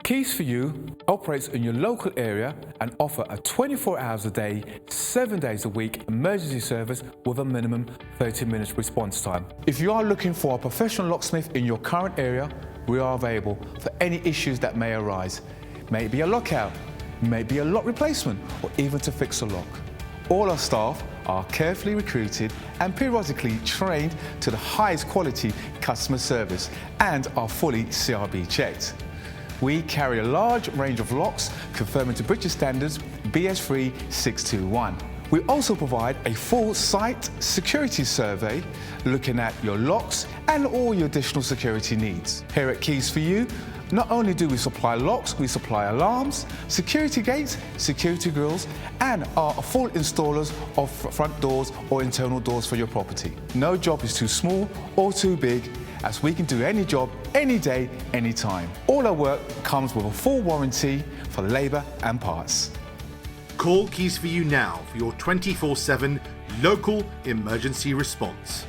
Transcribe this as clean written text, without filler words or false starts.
Keys for You operates in your local area and offer a 24 hours a day, 7 days a week emergency service with a minimum 30 minutes response time. If you are looking for a professional locksmith in your current area, we are available for any issues that may arise. Maybe a lockout, maybe a lock replacement, or even to fix a lock. All our staff are carefully recruited and periodically trained to the highest quality customer service and are fully CRB checked. We carry a large range of locks conforming to British standards BS3 621. We also provide a full site security survey looking at your locks and all your additional security needs. Here at Keys for You, not only do we supply locks, we supply alarms, security gates, security grills, and are full installers of front doors or internal doors for your property. No job is too small or too big, as we can do any job, any day, anytime. All our work comes with a full warranty for labour and parts. Call Keys for You now for your 24/7 local emergency response.